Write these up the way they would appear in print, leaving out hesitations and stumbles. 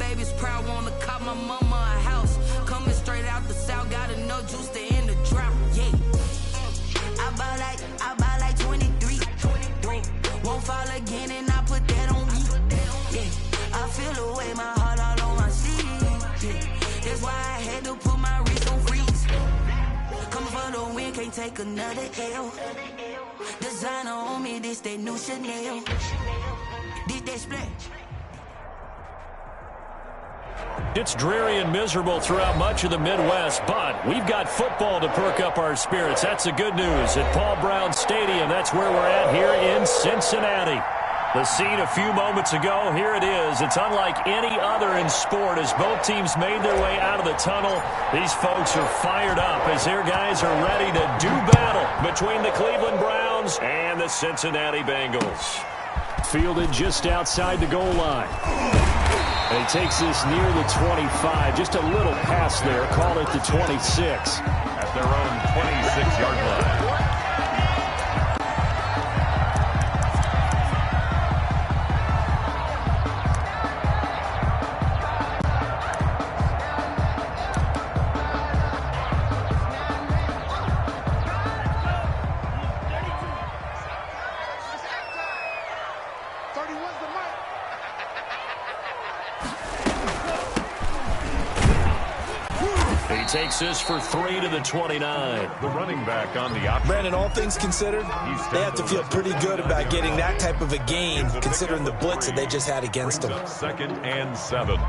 babies proud, wanna cop my mama a house. Coming straight out the south, got enough juice to end the drought. Yeah, I buy like 23. Won't fall again, and I put that on me. Yeah, I feel the way, my heart all on my sleeve. Yeah, that's why I had to put my wrist on freeze. Coming for the win, can't take another L. Designer on me, this that new Chanel. This that splash. It's dreary and miserable throughout much of the Midwest, but we've got football to perk up our spirits. That's the good news at Paul Brown Stadium. That's where we're at here in Cincinnati. The scene a few moments ago, here it is. It's unlike any other in sport as both teams made their way out of the tunnel. These folks are fired up as their guys are ready to do battle between the Cleveland Browns and the Cincinnati Bengals. Fielded just outside the goal line. And he takes this near the 25. Just a little pass there. Call it the 26. At their own 26-yard line. Takes this for 3 to the 29. The running back on the option. Brandon, all things considered, they have to feel pretty good about getting that type of a gain, considering the blitz that they just had against them. 2nd and 7.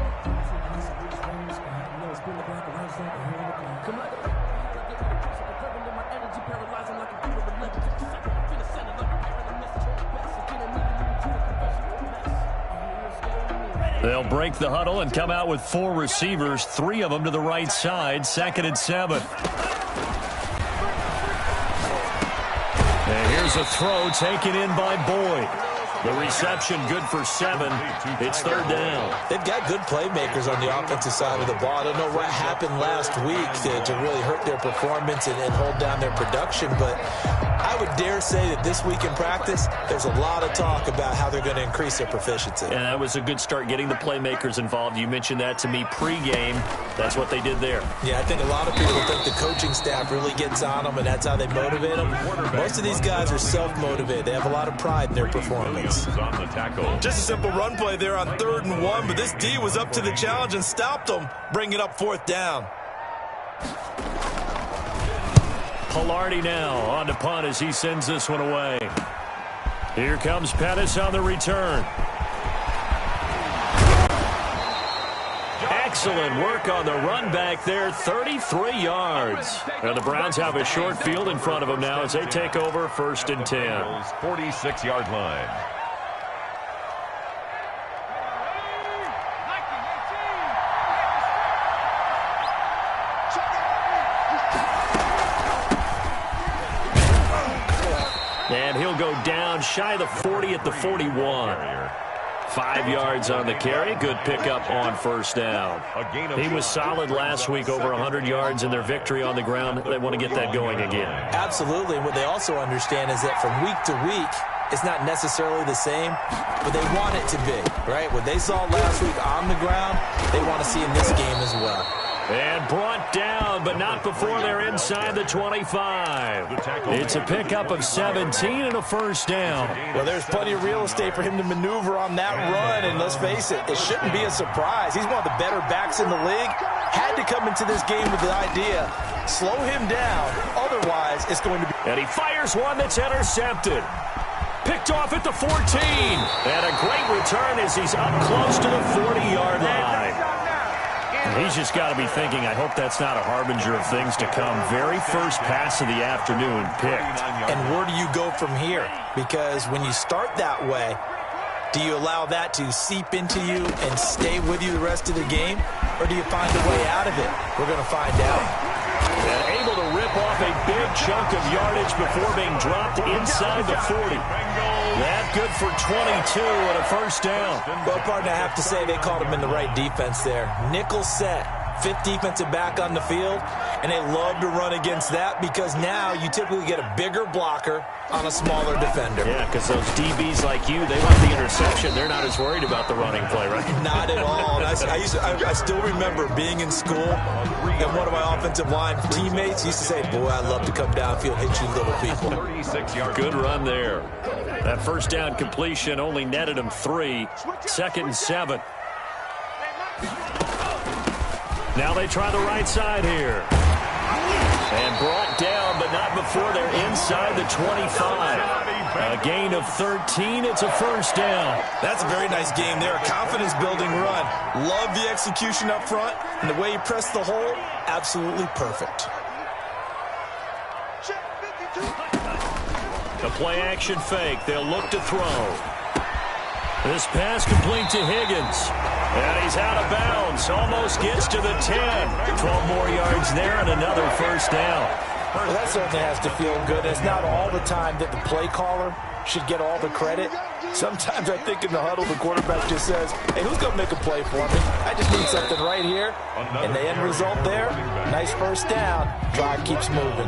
They'll break the huddle and come out with 4 receivers, 3 of them to the right side, 2nd and 7. And here's a throw taken in by Boyd. The reception good for 7. It's 3rd down. They've got good playmakers on the offensive side of the ball. I don't know what happened last week to really hurt their performance and hold down their production, but I would dare say that this week in practice, there's a lot of talk about how they're going to increase their proficiency. And that was a good start getting the playmakers involved. You mentioned that to me pregame. That's what they did there. Yeah, I think a lot of people think the coaching staff really gets on them, and that's how they motivate them. Most of these guys are self-motivated. They have a lot of pride in their performance. On the tackle. Just a simple run play there on 3rd and 1, but this D was up to the challenge and stopped them, bringing up 4th down. Palardy now on to punt as he sends this one away. Here comes Pettis on the return. Excellent work on the run back there, 33 yards. And the Browns have a short field in front of them now as they take over 1st and 10. 46-yard line. And he'll go down shy of the 40 at the 41. 5 yards on the carry. Good pickup on 1st down. He was solid last week, over 100 yards in their victory on the ground. They want to get that going again. Absolutely. And what they also understand is that from week to week, it's not necessarily the same, but they want it to be, right? What they saw last week on the ground, they want to see in this game as well. And brought down, but not before they're inside the 25. It's a pickup of 17 and a 1st down. Well, there's plenty of real estate for him to maneuver on that run, and let's face it, it shouldn't be a surprise. He's one of the better backs in the league. Had to come into this game with the idea, slow him down, otherwise it's going to be... And he fires one that's intercepted. Picked off at the 14. And a great return as he's up close to the 40-yard line. He's just got to be thinking, I hope that's not a harbinger of things to come. Very first pass of the afternoon picked. And where do you go from here? Because when you start that way, do you allow that to seep into you and stay with you the rest of the game? Or do you find a way out of it? We're going to find out. And able to rip off a big chunk of yardage before being dropped inside the 40. That good for 22 and a 1st down. Well, partner, I have to say they called him in the right defense there. Nickel set, 5th defensive back on the field, and they love to run against that because now you typically get a bigger blocker on a smaller defender. Yeah, because those DBs like you, they want the interception. They're not as worried about the running play, right? Not at all. And I still remember being in school, and one of my offensive line teammates used to say, boy, I'd love to come downfield and hit you little people. 36 yards. Good run there. That first down completion only netted him 3. 2nd and 7. Now they try the right side here. And brought down, but not before they're inside the 25. A gain of 13. It's a first down. That's a very nice game there. A confidence-building run. Love the execution up front. And the way he pressed the hole, absolutely perfect. The play-action fake. They'll look to throw. This pass complete to Higgins. And he's out of bounds. Almost gets to the 10. 12 more yards there and another first down. Well, that certainly has to feel good. It's not all the time that the play caller should get all the credit. Sometimes I think in the huddle, the quarterback just says, hey, who's going to make a play for me? I just need something right here. And the end result there, nice first down. Drive keeps moving.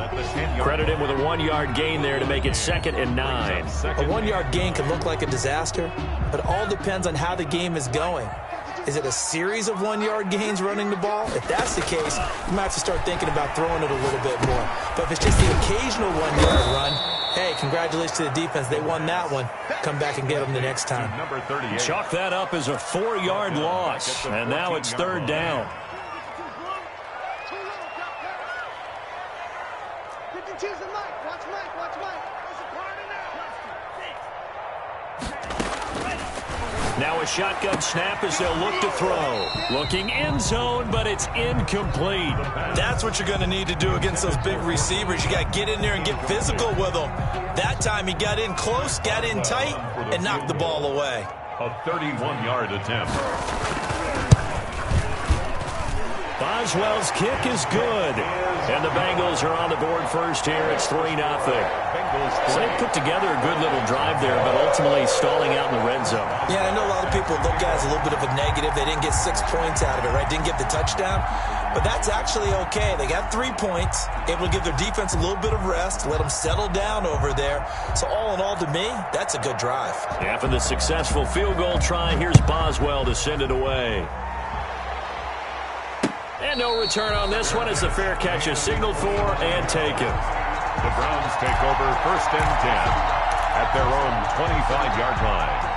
Credit him with a 1-yard gain there to make it 2nd and 9. A 1-yard gain can look like a disaster, but it all depends on how the game is going. Is it a series of 1-yard gains running the ball? If that's the case, you might have to start thinking about throwing it a little bit more. But if it's just the occasional 1-yard run, hey, congratulations to the defense. They won that one. Come back and get them the next time. Number 38. Chalk that up as a 4-yard loss. And now it's 3rd down. Now a shotgun snap as they'll look to throw. Looking end zone, but it's incomplete. That's what you're going to need to do against those big receivers. You got to get in there and get physical with them. That time he got in close, got in tight, and knocked the ball away. A 31-yard attempt. Boswell's kick is good. And the Bengals are on the board first here. It's 3-0. So they put together a good little drive there, but ultimately stalling out in the red zone. Yeah, I know a lot of people look at it as a little bit of a negative. They didn't get 6 points out of it, right? Didn't get the touchdown. But that's actually okay. They got 3 points, able to give their defense a little bit of rest, let them settle down over there. So all in all, to me, that's a good drive. After the successful field goal try, here's Boswell to send it away. And no return on this one as the fair catch is signaled for and taken. The Browns take over 1st and 10 at their own 25-yard line.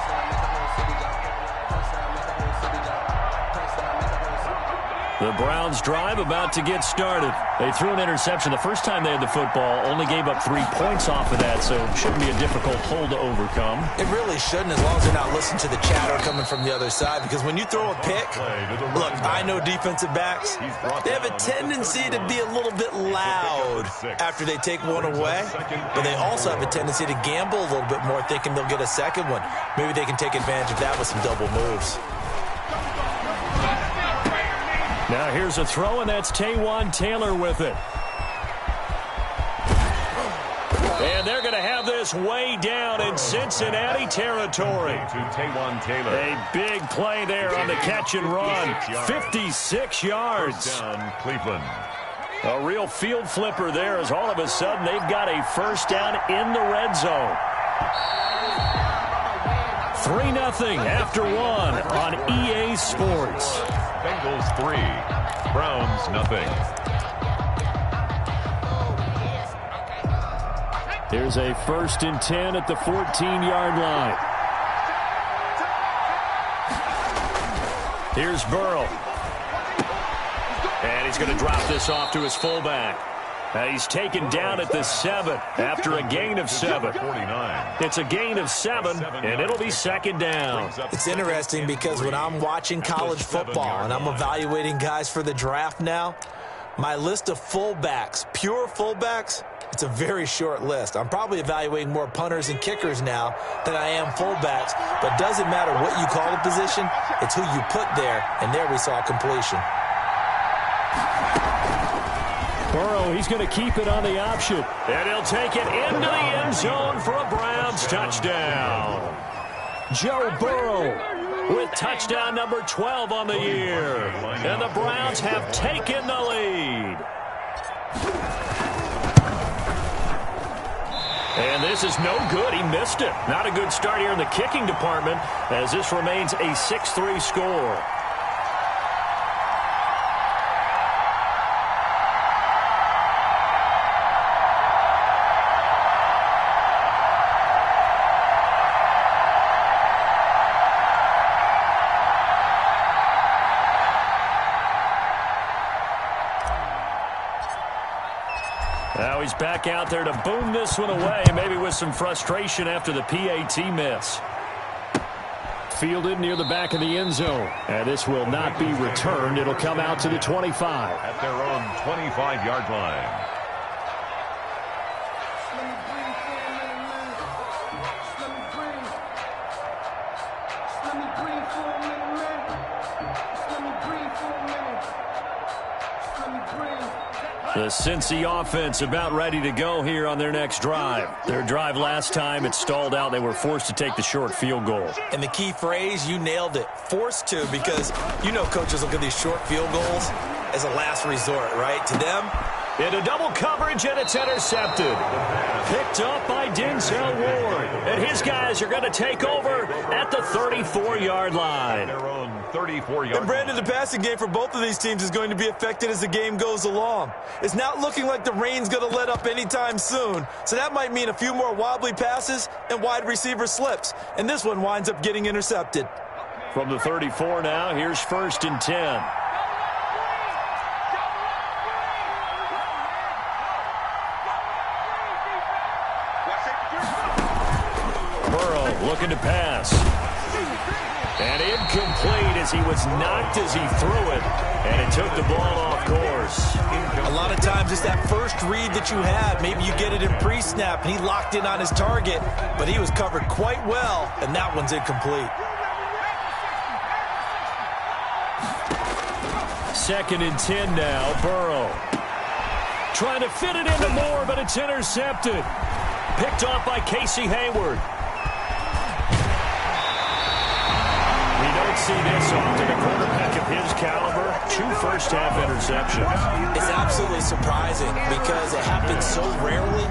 The Browns drive about to get started. They threw an interception the first time they had the football, only gave up 3 points off of that, so it shouldn't be a difficult hole to overcome. It really shouldn't, as long as they're not listening to the chatter coming from the other side, because when you throw a pick, look, I know defensive backs, they have a tendency to be a little bit loud after they take one away, but they also have a tendency to gamble a little bit more, thinking they'll get a second one. Maybe they can take advantage of that with some double moves. Now here's a throw, and that's Taywan Taylor with it. And they're going to have this way down in Cincinnati territory. To Taywan Taylor. A big play there on the catch and run. 56 yards. Down Cleveland. A real field flipper there as all of a sudden they've got a first down in the red zone. 3-0 after 1 on EA Sports. Bengals 3, Browns nothing. Here's a 1st and 10 at the 14-yard line. Here's Burrow. And he's going to drop this off to his fullback. He's taken down at the 7 after a gain of 7. 49. It's a gain of 7, and it'll be 2nd down. It's interesting because when I'm watching college football and I'm evaluating guys for the draft now, my list of fullbacks, pure fullbacks, it's a very short list. I'm probably evaluating more punters and kickers now than I am fullbacks, but it doesn't matter what you call the position, it's who you put there, and there we saw completion. Burrow, he's going to keep it on the option. And he'll take it into the end zone for a Browns touchdown. Joe Burrow with touchdown number 12 on the year. And the Browns have taken the lead. And this is no good. He missed it. Not a good start here in the kicking department as this remains a 6-3 score. Now he's back out there to boom this one away, maybe with some frustration after the PAT miss. Fielded near the back of the end zone. And this will not be returned. It'll come out to the 25. At their own 25-yard line. The Cincy offense about ready to go here on their next drive. Their drive last time, it stalled out. They were forced to take the short field goal. And the key phrase, you nailed it, forced to, because you know coaches look at these short field goals as a last resort, right? To them, into double coverage, and it's intercepted. Picked up by Denzel Ward. And his guys are going to take over at the 34-yard line. Their own 34-yard and Brandon, the passing game for both of these teams is going to be affected as the game goes along. It's not looking like the rain's going to let up anytime soon, so that might mean a few more wobbly passes and wide receiver slips. And this one winds up getting intercepted. From the 34 now, here's 1st and 10. Looking to pass. And incomplete as he was knocked as he threw it. And it took the ball off course. A lot of times it's that first read that you had. Maybe you get it in pre-snap and he locked in on his target. But he was covered quite well, and that one's incomplete. 2nd and 10 now, Burrow. Trying to fit it into Moore, but it's intercepted. Picked off by Casey Hayward. See this often, a quarterback of his caliber, 2 first-half interceptions. It's absolutely surprising because it happens so rarely.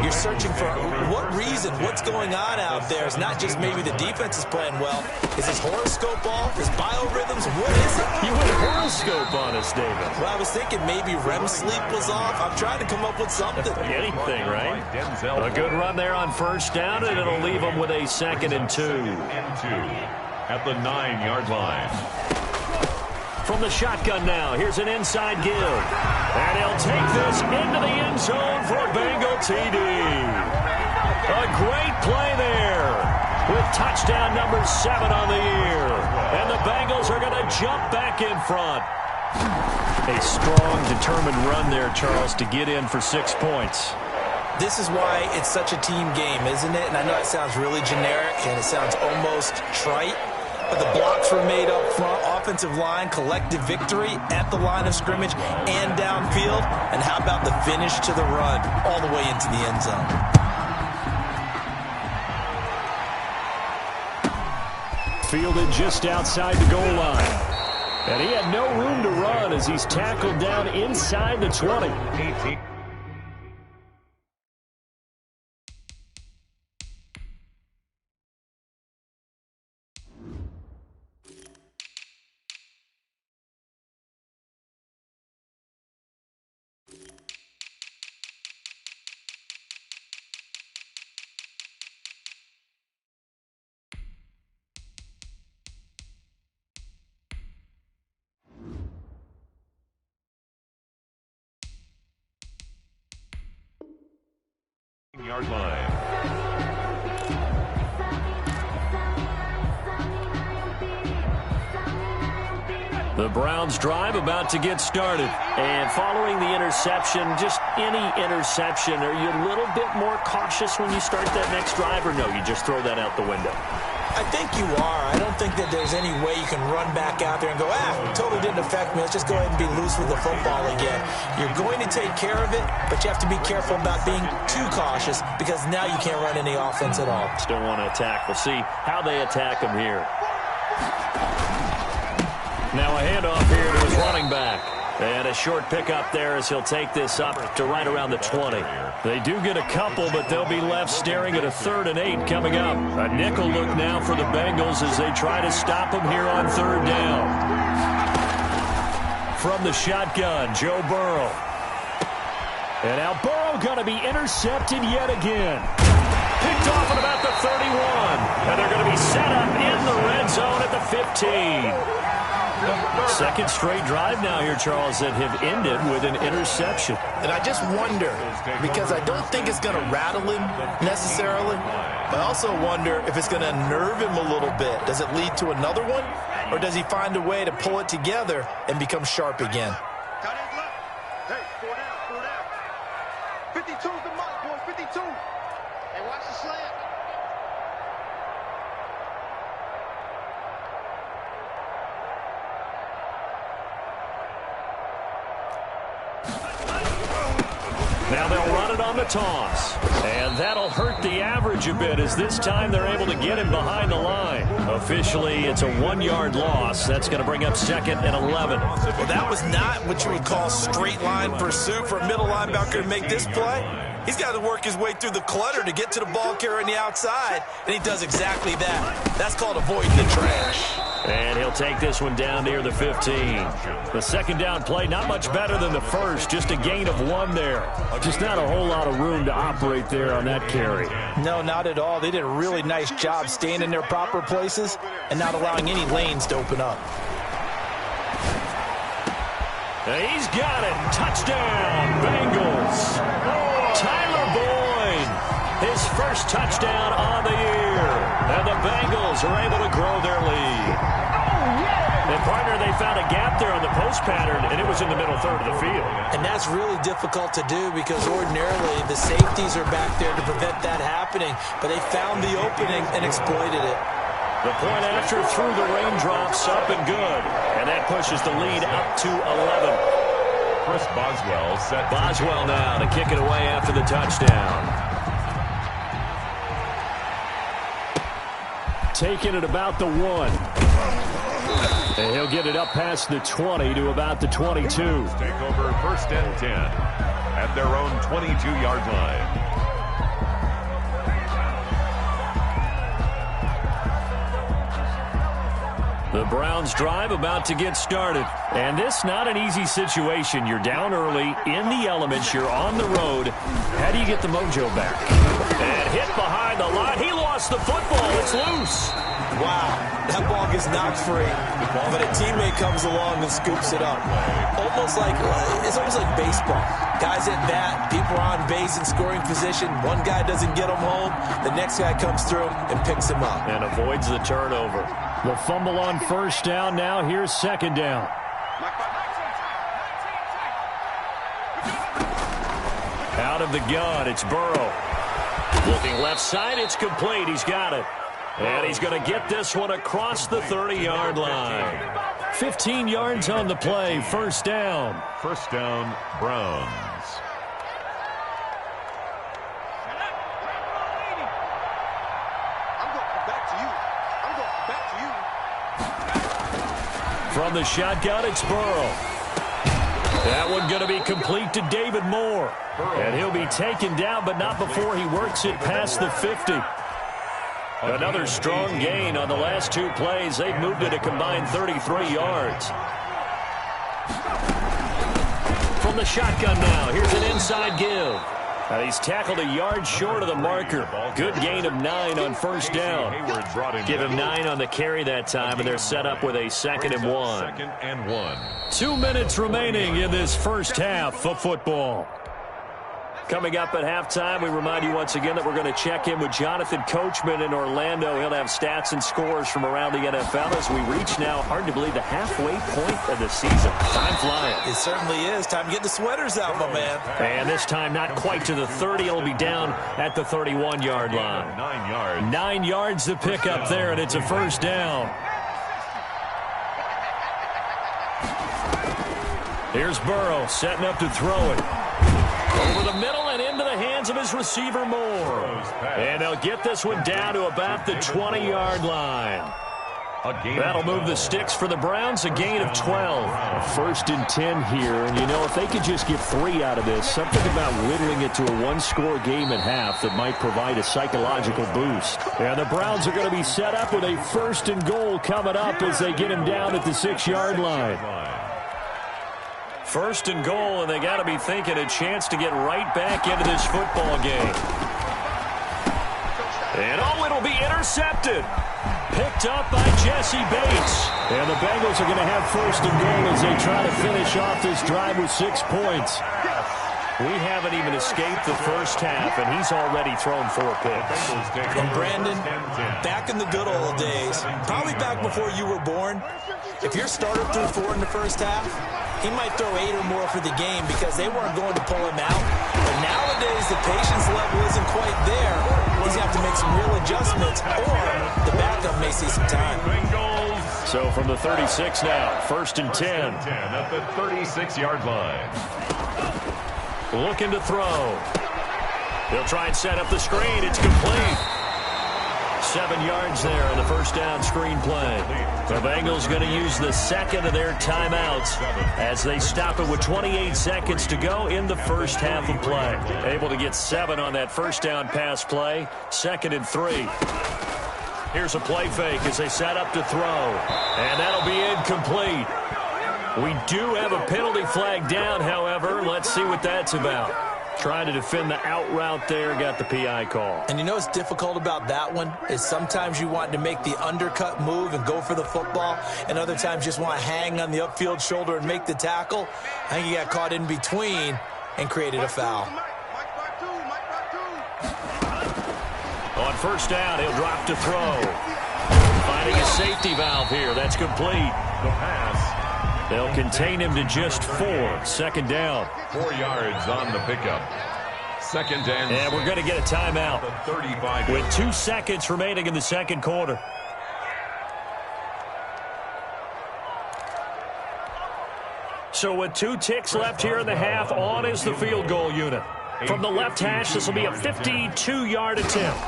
You're searching for what reason, what's going on out there. It's not just maybe the defense is playing well. Is his horoscope off? His biorhythms? What is it? You went horoscope on us, David. Well, I was thinking maybe REM sleep was off. I'm trying to come up with something. Anything, right? A good run there on 1st down, and it'll leave him with a 2nd and 2. At the 9-yard line. From the shotgun now, here's an inside give. And he'll take this into the end zone for a Bengal TD. A great play there with touchdown number 7 on the year. And the Bengals are going to jump back in front. A strong, determined run there, Charles, to get in for 6 points. This is why it's such a team game, isn't it? And I know it sounds really generic and it sounds almost trite. But the blocks were made up front, offensive line, collective victory at the line of scrimmage and downfield. And how about the finish to the run all the way into the end zone? Fielded just outside the goal line. And he had no room to run as he's tackled down inside the 20. 18. Yard line. The Browns drive about to get started. And following the interception, just any interception, are you a little bit more cautious when you start that next drive, or no, you just throw that out the window? I think you are. I don't think that there's any way you can run back out there and go, totally didn't affect me. Let's just go ahead and be loose with the football again. You're going to take care of it, but you have to be careful about being too cautious because now you can't run any offense at all. Still want to attack. We'll see how they attack him here. Now a handoff here to his running back. And a short pickup there as he'll take this up to right around the 20. They do get a couple, but they'll be left staring at a 3rd and 8 coming up. A nickel look now for the Bengals as they try to stop him here on 3rd down. From the shotgun, Joe Burrow. And now Burrow going to be intercepted yet again. Picked off at about the 31. And they're going to be set up in the red zone at the 15. Second straight drive now here, Charles, that have ended with an interception. And I just wonder, because I don't think it's going to rattle him necessarily, but I also wonder if it's going to unnerve him a little bit. Does it lead to another one, or does he find a way to pull it together and become sharp again? Hey, 4 down. 52's the mark, boys, 52. Hey, watch the slant. Now they'll run it on the toss. And that'll hurt the average a bit, as this time they're able to get him behind the line. Officially, it's a 1-yard loss. That's going to bring up 2nd and 11. Well, that was not what you would call straight line pursuit for a middle linebacker to make this play. He's got to work his way through the clutter to get to the ball carrier on the outside, and he does exactly that. That's called avoiding the trash. And he'll take this one down near the 15. The second down play, not much better than the first, just a gain of 1 there. Just not a whole lot of room to operate there on that carry. No, not at all. They did a really nice job staying in their proper places and not allowing any lanes to open up. He's got it. Touchdown, Bengals. Tyler Boyd, his first touchdown on the year. And the Bengals are able to grow their lead. And, partner, they found a gap there on the post pattern, and it was in the middle third of the field. And that's really difficult to do because ordinarily the safeties are back there to prevent that happening. But they found the opening and exploited it. The point after through the raindrops, up and good. And that pushes the lead up to 11. Chris Boswell set. Boswell now to kick it away after the touchdown. Taking it about the 1. And he'll get it up past the 20 to about the 22. Take over 1st and 10 at their own 22-yard line. The Browns drive about to get started. And this not an easy situation. You're down early, in the elements, you're on the road. How do you get the mojo back? And hit behind the line. He lost the football. It's loose. Wow, that ball gets knocked free, but a teammate comes along and scoops it up. It's almost like baseball. Guys at bat, people are on base in scoring position. One guy doesn't get them home. The next guy comes through and picks him up. And avoids the turnover. The fumble on first down. Now here's second down. Out of the gun, it's Burrow. Looking left side, it's complete. He's got it. And he's going to get this one across the 30-yard line. 15 yards on the play, first down. First down, Browns. From the shotgun, it's Burrow. That one going to be complete to David Moore. And he'll be taken down, but not before he works it past the 50. Another strong gain on the last 2 plays. They've moved it a combined 33 yards. From the shotgun now, here's an inside give. He's tackled a yard short of the marker. Good gain of 9 on first down. Give him 9 on the carry that time, and they're set up with a 2nd and 1. 2nd and 1. 2 minutes remaining in this first half of football. Coming up at halftime, we remind you once again that we're going to check in with Jonathan Coachman in Orlando. He'll have stats and scores from around the NFL as we reach now, hard to believe, the halfway point of the season. Time flying. It certainly is. Time to get the sweaters out, my man. And this time not quite to the 30. It'll be down at the 31-yard line. 9 yards. 9 yards to pick up there, and it's a first down. Here's Burrow setting up to throw it. Over the middle and into the hands of his receiver, Moore. And they'll get this one down to about the 20-yard line. That'll move the sticks for the Browns, a gain of 12. 1st and 10 here, and you know, if they could just get 3 out of this, something about whittling it to a 1-score game at half that might provide a psychological boost. And the Browns are going to be set up with a 1st and goal coming up as they get him down at the 6-yard line. 1st and goal, and they got to be thinking a chance to get right back into this football game. And it'll be intercepted. Picked up by Jesse Bates. And the Bengals are going to have first and goal as they try to finish off this drive with 6 points. We haven't even escaped the first half, and he's already thrown 4 picks. And Brandon, back in the good old days, probably back before you were born, if your starter threw 4 in the first half, he might throw 8 or more for the game because they weren't going to pull him out. But nowadays, the patience level isn't quite there. He's going to have to make some real adjustments, or the backup may see some time. So from the 36 now, first and 10. At the 36-yard line. Looking to throw. He'll try and set up the screen. It's complete. 7 yards there on the first down screen play. The Bengals going to use the second of their timeouts as they stop it with 28 seconds to go in the first half of play. Able to get 7 on that first down pass play. 2nd and 3. Here's a play fake as they set up to throw. And that'll be incomplete. We do have a penalty flag down, however. Let's see what that's about. Trying to defend the out route there, got the PI call. And you know what's difficult about that one is sometimes you want to make the undercut move and go for the football, and other times just want to hang on the upfield shoulder and make the tackle. I think he got caught in between and created a foul. On first down, he'll drop to throw. Finding a safety valve here. That's complete. The pass. They'll contain him to just 4. 2nd down. 4 yards on the pickup. 2nd and And we're going to get a timeout the 35 with 2 seconds remaining in the second quarter. So with 2 ticks left here in the half, on is the field goal unit. From the left hash, this will be a 52-yard attempt.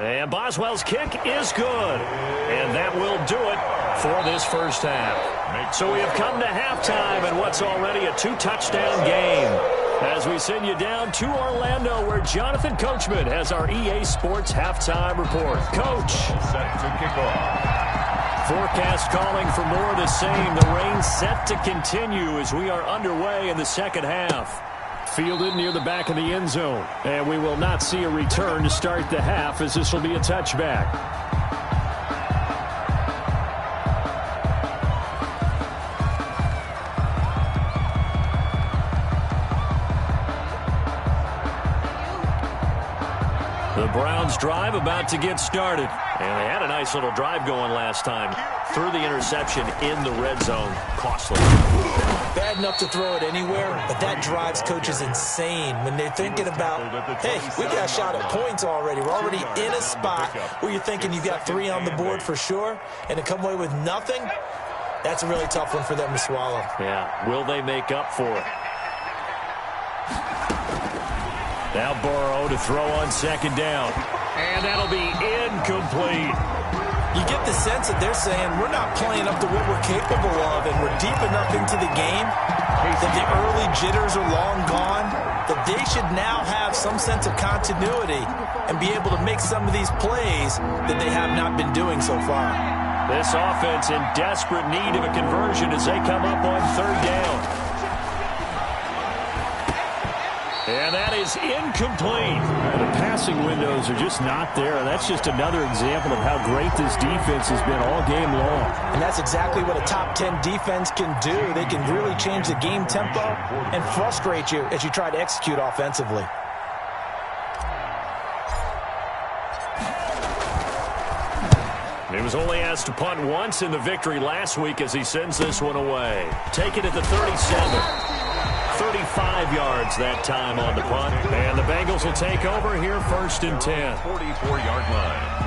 And Boswell's kick is good. And that will do it for this first half. So we have come to halftime in what's already a 2-touchdown game. As we send you down to Orlando, where Jonathan Coachman has our EA Sports halftime report. Coach. set to kick off. Forecast calling for more of the same. The rain set to continue as we are underway in the second half. Fielded near the back of the end zone. And we will not see a return to start the half, as this will be a touchback. The Browns drive about to get started. And they had a nice little drive going last time. Threw the interception in the red zone. Costly. Bad enough to throw it anywhere, but that drives coaches insane when they're thinking about, hey, we got a shot at points already. We're already in a spot where you're thinking you got 3 on the board for sure, and to come away with nothing, that's a really tough one for them to swallow. Yeah, will they make up for it? Now Burrow to throw on second down. And that'll be incomplete. You get the sense that they're saying we're not playing up to what we're capable of, and we're deep enough into the game that the early jitters are long gone, that they should now have some sense of continuity and be able to make some of these plays that they have not been doing so far. This offense in desperate need of a conversion as they come up on third down. And that is incomplete. The passing windows are just not there. That's just another example of how great this defense has been all game long. And that's exactly what a top 10 defense can do. They can really change the game tempo and frustrate you as you try to execute offensively. He was only asked to punt once in the victory last week as he sends this one away. Take it at the 37. 35 yards that time on the punt. And the Bengals will take over here first and 10. 44-yard line.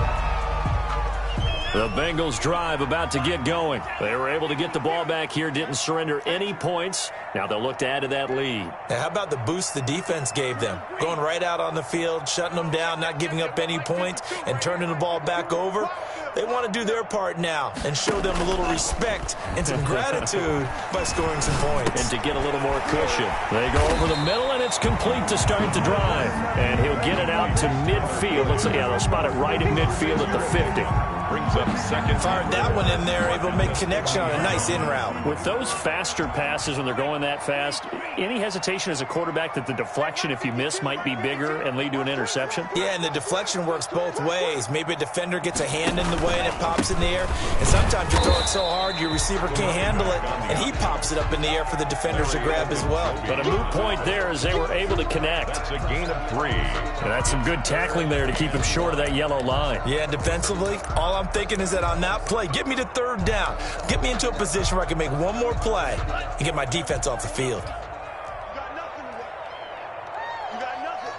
The Bengals drive about to get going. They were able to get the ball back here, didn't surrender any points. Now they'll look to add to that lead. Now, how about the boost the defense gave them? Going right out on the field, shutting them down, not giving up any points, and turning the ball back over. They want to do their part now and show them a little respect and some gratitude by scoring some points. And to get a little more cushion. They go over the middle, and it's complete to start the drive. And he'll get it out to midfield. Let's see, yeah, they'll spot it right in midfield at the 50. brings up second. Fired that one in there, able to make connection on a nice in route. With those faster passes when they're going that fast, any hesitation as a quarterback that the deflection, if you miss, might be bigger and lead to an interception? Yeah, and the deflection works both ways. Maybe a defender gets a hand in the way and it pops in the air. And sometimes you throw it so hard your receiver can't handle it, and he pops it up in the air for the defenders to grab as well. But a moot point there as they were able to connect. That's a gain of 3. And that's some good tackling there to keep him short of that yellow line. Yeah, defensively, all I'm thinking is that on that play, get me to third down. Get me into a position where I can make one more play and get my defense off the field. You got nothing to work. You got nothing.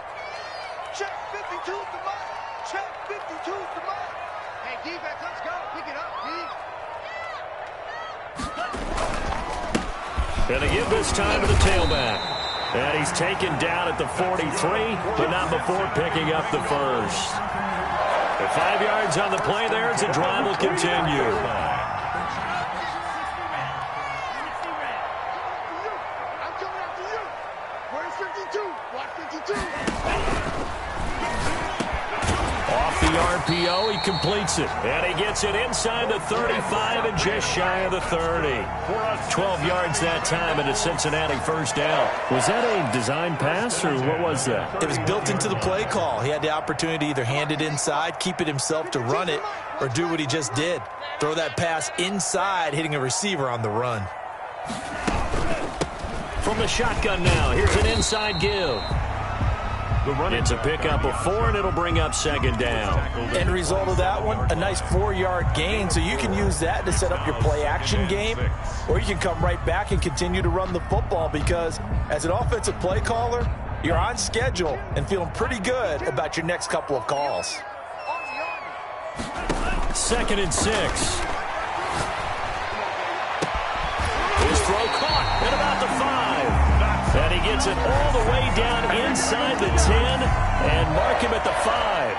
Check 52 to mine. Check 52 to mine. Hey, defense, let's go. Pick it up, D. And they give this time to the tailback. And he's taken down at the 43, but not before picking up the first. The 5 yards on the play there as the drive will continue. I'm coming after you. Where's 52? Watch 52. Off the RPO, he completes it. And he gets it inside the 35 and just shy of the 30. 12 yards that time and a Cincinnati first down. Was that a design pass or what was that? It was built into the play call. He had the opportunity to either hand it inside, keep it himself to run it, or do what he just did. Throw that pass inside, hitting a receiver on the run. From the shotgun now, here's an inside give. It's a pickup of 4, and it'll bring up second down. End result of that one, a nice 4-yard gain, so you can use that to set up your play-action game, or you can come right back and continue to run the football because as an offensive play caller, you're on schedule and feeling pretty good about your next couple of calls. 2nd and 6. His throw caught at about the 5. And he gets it all the way down inside the 10 and mark him at the 5.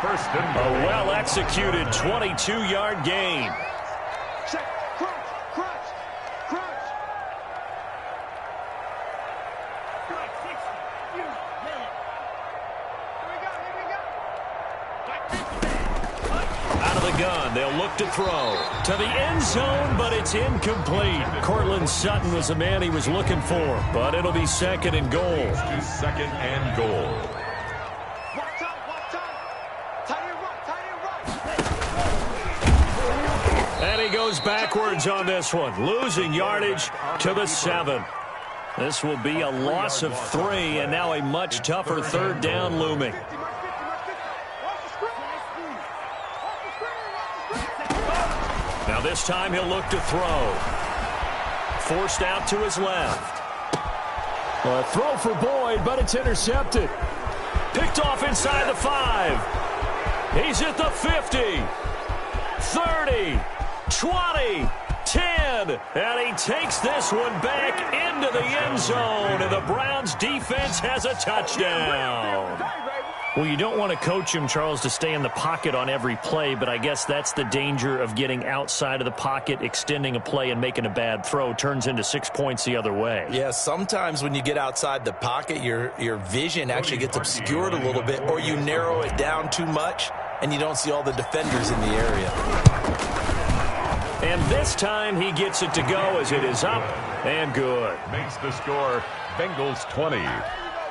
First and A well-executed 22-yard gain. Check. Crunch. Crunch. Crunch. Out of the gun, they'll look to throw. To the end zone, but it's incomplete. Cortland Sutton was the man he was looking for, but it'll be 2nd and goal. to 2nd and goal. Watch time. Watch time. Tight end right. Tight end right. And he goes backwards on this one, losing yardage to the 7. This will be a loss of 3, and now a much tougher third down looming. Now this time he'll look to throw. Forced out to his left. A throw for Boyd, but it's intercepted. Picked off inside the 5. He's at the 50. 30. 20. 10. And he takes this one back into the end zone. And the Browns defense has a touchdown. Well, you don't want to coach him, Charles, to stay in the pocket on every play, but I guess that's the danger of getting outside of the pocket, extending a play, and making a bad throw. Turns into 6 points the other way. Yeah, sometimes when you get outside the pocket, your vision actually gets obscured a little bit, or you narrow it down too much, and you don't see all the defenders in the area. And this time he gets it to go as it is up and good. Makes the score Bengals 20,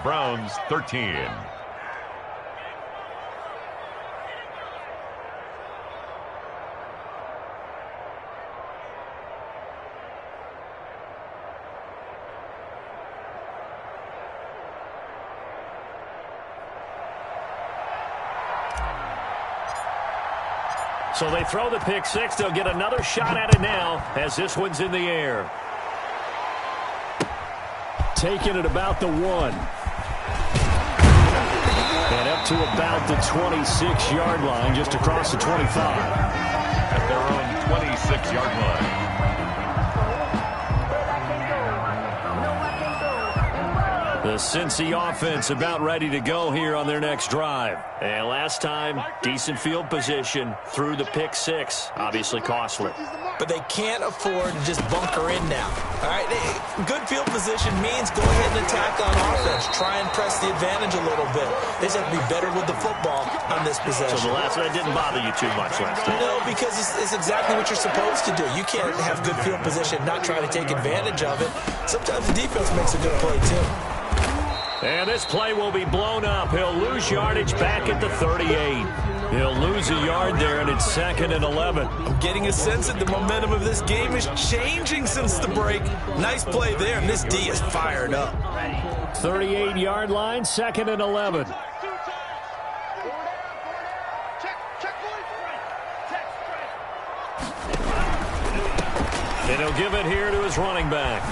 Browns 13. So they throw the pick 6. They'll get another shot at it now as this one's in the air. Taking it about the 1. And up to about the 26-yard line, just across the 25. At their own 26-yard line. The Cincy offense about ready to go here on their next drive. And last time, decent field position through the pick 6. Obviously costly. He's the mark. but they can't afford to just bunker in now. All right, good field position means go ahead and attack on offense. Try and press the advantage a little bit. They just have to be better with the football on this possession. So the last one didn't bother you too much last time? No, because it's exactly what you're supposed to do. You can't have good field position, not try to take advantage of it. Sometimes the defense makes a good play, too. And this play will be blown up. He'll lose yardage back at the 38. He'll lose a yard there, and it's 2nd and 11. I'm getting a sense that the momentum of this game is changing since the break. Nice play there, and this D is fired up. 38-yard line, 2nd and 11. And he'll give it here to his running back.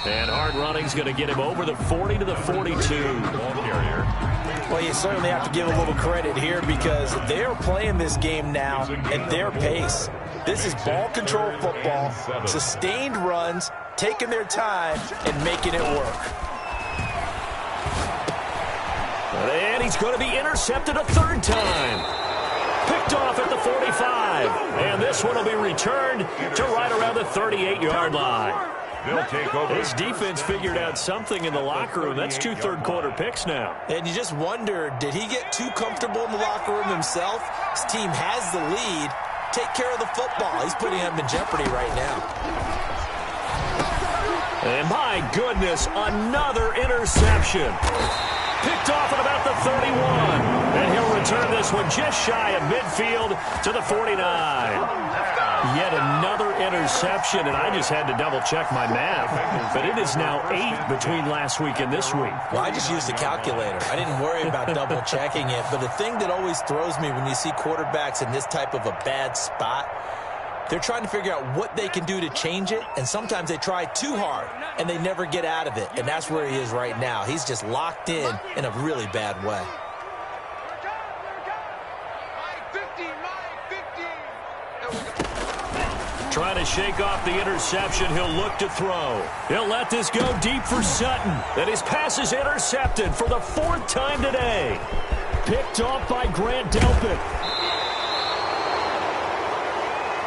And hard running's going to get him over the 40 to the 42. Well, you certainly have to give a little credit here because they're playing this game now at their pace. This is ball control football, sustained runs, taking their time, and making it work. And he's going to be intercepted a third time. Picked off at the 45. And this one will be returned to right around the 38-yard line. They'll take over. His defense figured out something in the locker room. That's 2 third-quarter picks now. And you just wonder, did he get too comfortable in the locker room himself? His team has the lead. Take care of the football. He's putting him in jeopardy right now. And my goodness, another interception. Picked off at about the 31. And he'll return this one just shy of midfield to the 49. Yet another interception, and I just had to double-check my math. But it is now 8 between last week and this week. Well, I just used a calculator. I didn't worry about double-checking it. But the thing that always throws me when you see quarterbacks in this type of a bad spot, they're trying to figure out what they can do to change it, and sometimes they try too hard, and they never get out of it. And that's where he is right now. He's just locked in a really bad way. Trying to shake off the interception. He'll look to throw. He'll let this go deep for Sutton. And his pass is intercepted for the 4th time today. Picked off by Grant Delpit.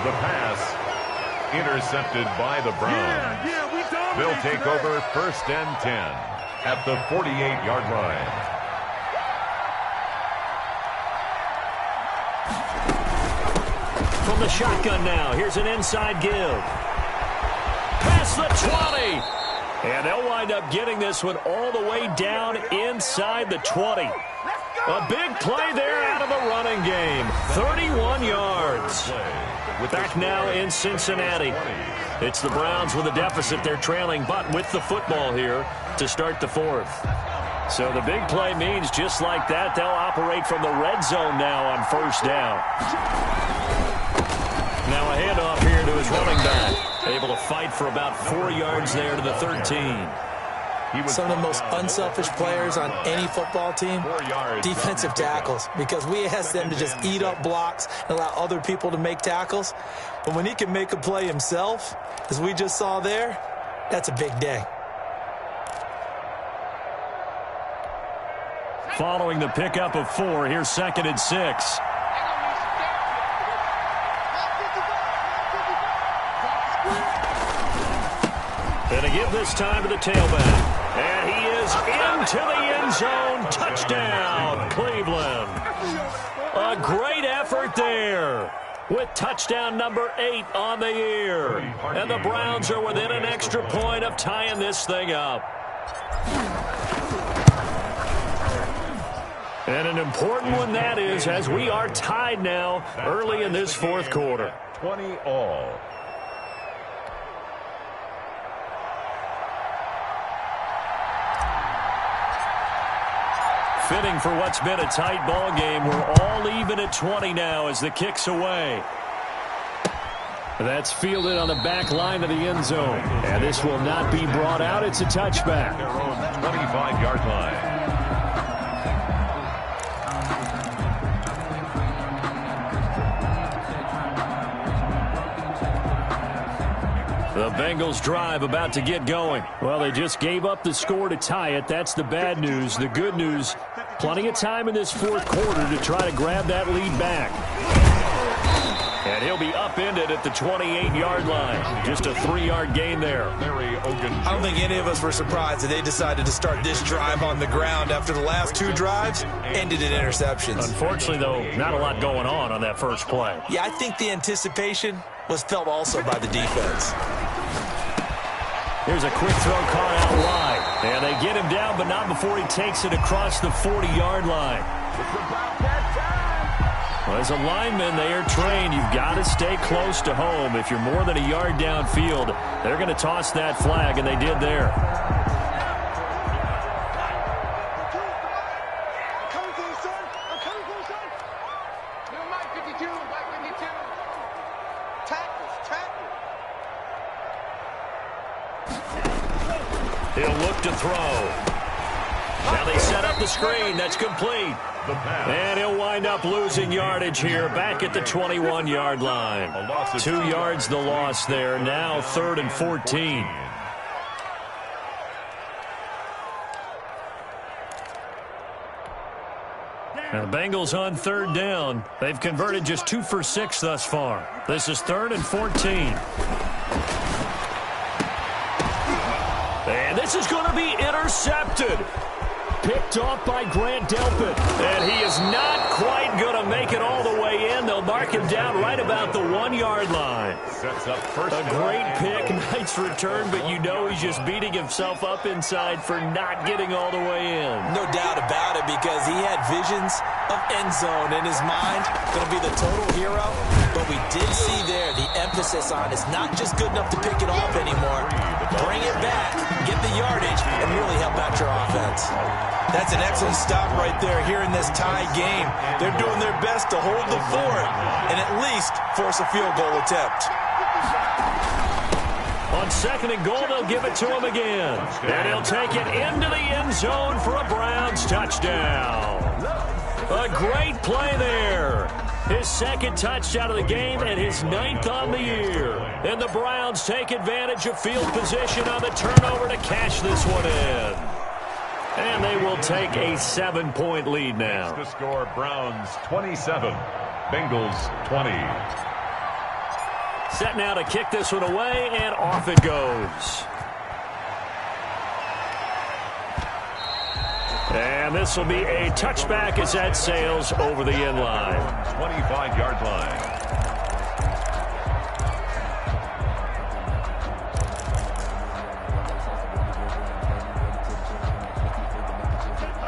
The pass intercepted by the Browns. They'll take over 1st and 10 at the 48-yard line. From the shotgun now, here's an inside give. Past the 20. And they'll wind up getting this one all the way down inside the 20. A big play there out of the running game. 31 yards. Back now in Cincinnati. It's the Browns with a deficit. They're trailing, but with the football here to start the 4th. So the big play means just like that, they'll operate from the red zone now on 1st down. Now a handoff here to his running back. Able to fight for about 4 yards there to the 13. Some of the most unselfish players on any football team, defensive tackles, because we ask them to just eat up blocks and allow other people to make tackles. But when he can make a play himself, as we just saw there, that's a big day. Following the pickup of 4, here's 2nd and 6. And a give this time to the tailback. And he is into the end zone. Touchdown, Cleveland. A great effort there with touchdown number 8 on the year. And the Browns are within an extra point of tying this thing up. And an important one that is, as we are tied now early in this 4th quarter. 20 all. Fitting for what's been a tight ball game. We're all even at 20 now as the kick's away. That's fielded on the back line of the end zone. And this will not be brought out. It's a touchback. Their own 25-yard line. The Bengals drive about to get going. Well, they just gave up the score to tie it. That's the bad news. The good news, plenty of time in this 4th quarter to try to grab that lead back. And he'll he'll be upended at the 28-yard line. Just a 3-yard gain there. I don't think any of us were surprised that they decided to start this drive on the ground after the last 2 drives ended in interceptions. Unfortunately, though, not a lot going on that first play. Yeah, I think the anticipation was felt also by the defense. Here's a quick throw caught out wide. And they get him down, but not before he takes it across the 40-yard line. Well, as a lineman, they are trained. You've got to stay close to home. If you're more than a yard downfield, they're going to toss that flag, and they did there. He'll look to throw. Now they set up the screen. That's complete. And he'll wind up losing yardage here back at the 21-yard line. 2 yards the loss there. Now 3rd and 14. And the Bengals on 3rd down. They've converted just 2 for 6 thus far. This is 3rd and 14. And this is going to be intercepted. Picked off by Grant Delpit. And he is not quite going to make it all the way in. They'll mark him down right about the 1-yard line. Sets up first. A great pick, nice return, but you know he's just beating himself up inside for not getting all the way in. No doubt about it, because he had visions of end zone in his mind. Going to be the total hero. But we did see there the emphasis on it's not just good enough to pick it off anymore. Bring it back, get the yardage, and really help out your offense. That's an excellent stop right there here in this tie game. They're doing their best to hold the fort and at least force a field goal attempt. On 2nd and goal, they'll give it to him again. And he'll take it into the end zone for a Browns touchdown. A great play there. His 2nd touchdown of the game and his 9th on the year. And the Browns take advantage of field position on the turnover to cash this one in. And they will take a 7-point lead now. The score, Browns 27, Bengals 20. Set now to kick this one away, and off it goes. And this will be a touchback as that sails over the end line. 25-yard line.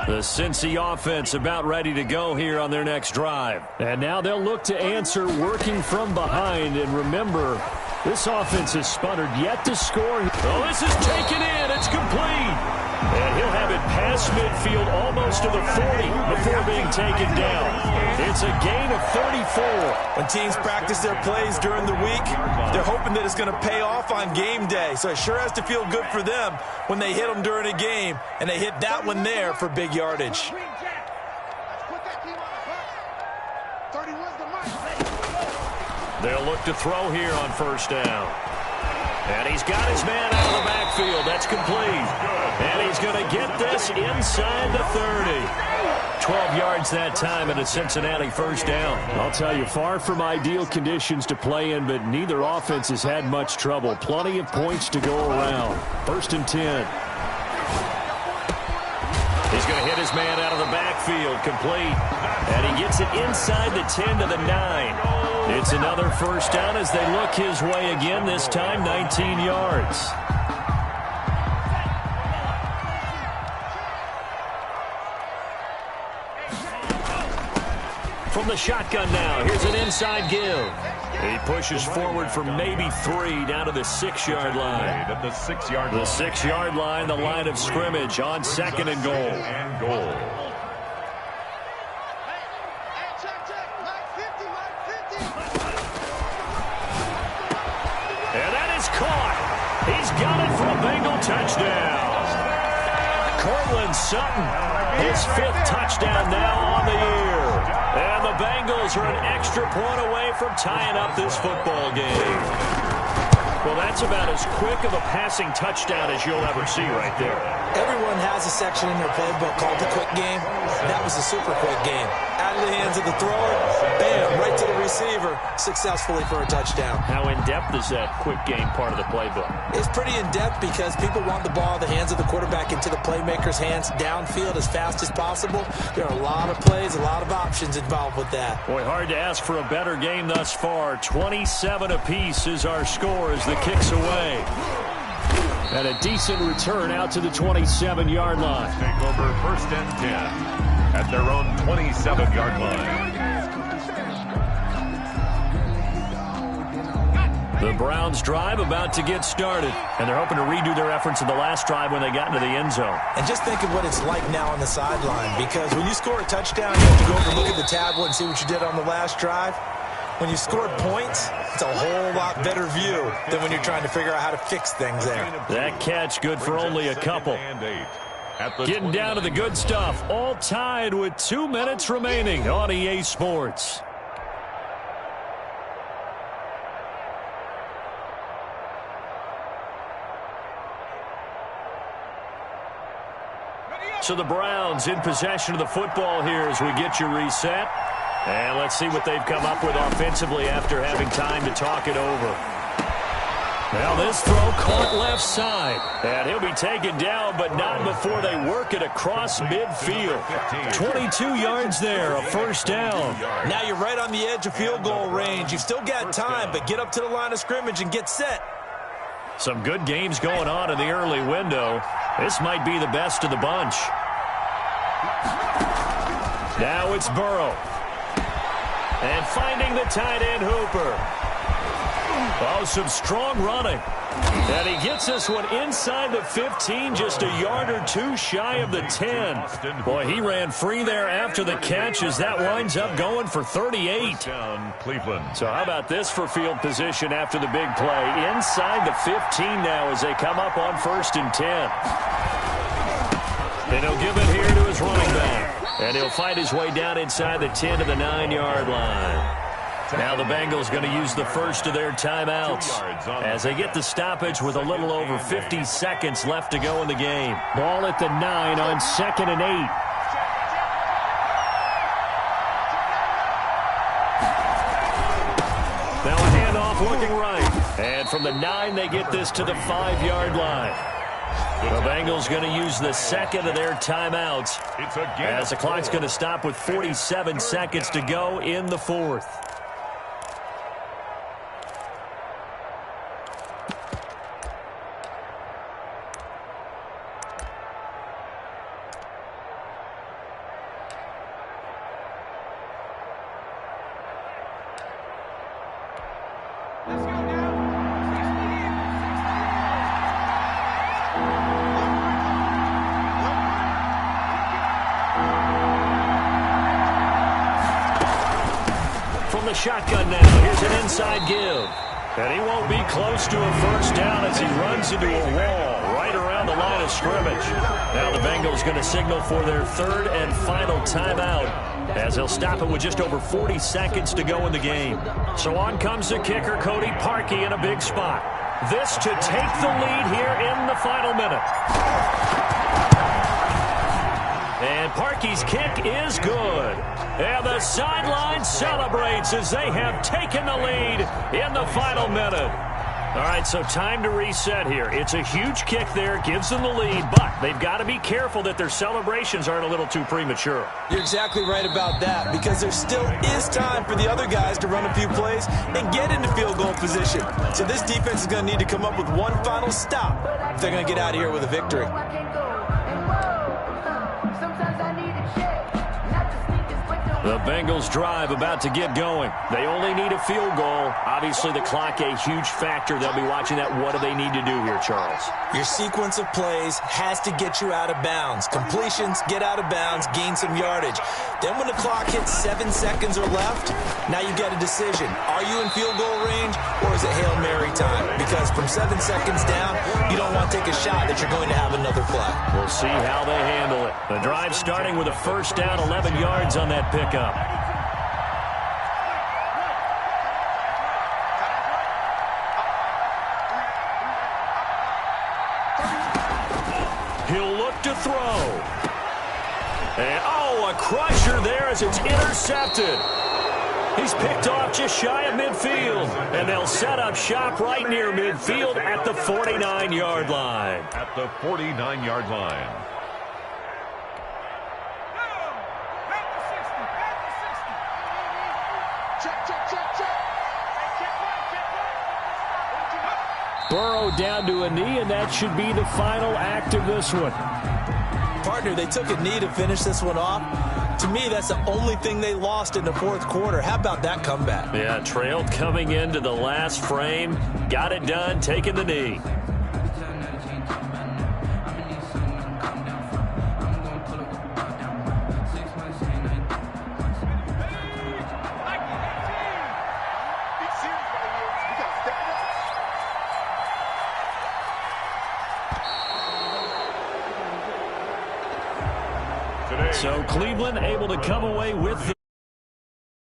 The Cincy offense about ready to go here on their next drive. And now they'll look to answer working from behind. And remember, this offense has sputtered yet to score. Oh, this is taken in. It's complete. And he'll have it past midfield almost to the 40 before being taken down. It's a gain of 34. When teams practice their plays during the week, they're hoping that it's going to pay off on game day. So it sure has to feel good for them when they hit them during a game, and they hit that one there for big yardage. They'll look to throw here on 1st down. And he's got his man out of the backfield. That's complete. And he's going to get this inside the 30. 12 yards that time and a Cincinnati 1st down. I'll tell you, far from ideal conditions to play in, but neither offense has had much trouble. Plenty of points to go around. 1st and 10. He's going to hit his man out of the backfield. Complete. And he gets it inside the 10 to the 9. It's another 1st down as they look his way again, this time 19 yards. From the shotgun now, here's an inside give. He pushes forward for maybe 3 down to the 6-yard line. At the 6-yard line. The 6-yard line, the line of scrimmage on 2nd and goal. And that is caught. He's got it for a Bengal touchdown. Cortland Sutton, his 5th touchdown now on the year. And the Bengals are an extra point away from tying up this football game. Well, that's about as quick of a passing touchdown as you'll ever see right there. Everyone has a section in their playbook called the quick game. That was a super quick game. out of the hands of the thrower, bam, right to the receiver, successfully for a touchdown. How in-depth is that quick game part of the playbook? It's pretty in-depth because people want the ball in the hands of the quarterback into the playmaker's hands downfield as fast as possible. There are a lot of plays, a lot of options involved with that. Boy, hard to ask for a better game thus far. 27 apiece is our score as the kick's away. And a decent return out to the 27-yard line. Take over first and 10 at their own 27-yard line. The Browns drive about to get started, and they're hoping to redo their efforts in the last drive when they got into the end zone. And just think of what it's like now on the sideline, because when you score a touchdown, you have to go over and look at the tablet and see what you did on the last drive. When you scored points, it's a whole lot better view than when you're trying to figure out how to fix things there. That catch good for only a couple. Getting down to the good stuff, all tied with 2 minutes remaining on EA Sports. So the Browns in possession of the football here as we get you reset. And let's see what they've come up with offensively after having time to talk it over. Now this throw caught left side. And he'll be taken down, but not before they work it across midfield. 22 yards there, a first down. Now you're right on the edge of field goal range. You've still got time, but get up to the line of scrimmage and get set. Some good games going on in the early window. This might be the best of the bunch. Now it's Burrow. And finding the tight end Hooper. Oh, some strong running. And he gets this one inside the 15, just a yard or two shy of the 10. Boy, he ran free there after the catch as that winds up going for 38. Cleveland. So how about this for field position after the big play? Inside the 15 now as they come up on 1st and 10. And he'll give it here to his running back. And he'll fight his way down inside the 10 to the 9-yard line. Now the Bengals going to use the first of their timeouts as they get the stoppage with a little over 50 seconds left to go in the game. Ball at the 9 on 2nd and 8. Now a handoff looking right. And from the 9 they get this to the 5-yard line. The Bengals going to use the second of their timeouts as the clock's going to stop with 47 seconds to go in the 4th. Shotgun now. Here's an inside give. And he won't be close to a first down as he runs into a wall right around the line of scrimmage. Now the Bengals going to signal for their 3rd and final timeout as they'll stop it with just over 40 seconds to go in the game. So on comes the kicker, Cody Parkey, in a big spot. This to take the lead here in the final minute. And Parkey's kick is good. And the sideline celebrates as they have taken the lead in the final minute. All right, so time to reset here. It's a huge kick there, gives them the lead, but they've got to be careful that their celebrations aren't a little too premature. You're exactly right about that, because there still is time for the other guys to run a few plays and get into field goal position. So this defense is going to need to come up with one final stop if they're going to get out of here with a victory. The Bengals drive about to get going. They only need a field goal. Obviously, the clock a huge factor. They'll be watching that. What do they need to do here, Charles? Your sequence of plays has to get you out of bounds. Completions, get out of bounds, gain some yardage. Then when the clock hits 7 seconds or left, now you get a decision. Are you in field goal range, or is it Hail Mary time? Because from 7 seconds down, you don't want to take a shot that you're going to have another play. We'll see how they handle it. The drive starting with a first down, 11 yards on that pickup. He'll look to throw. And, oh, a crusher there as it's intercepted. He's picked off just shy of midfield, and they'll set up shop right near midfield at the 49-yard line. At the 49-yard line. Burrow down to a knee, and that should be the final act of this one. Partner, they took a knee to finish this one off. To me, that's the only thing they lost in the fourth quarter. How about that comeback? Yeah, trailed coming into the last frame. Got it done, taking the knee. So Cleveland able to come away with the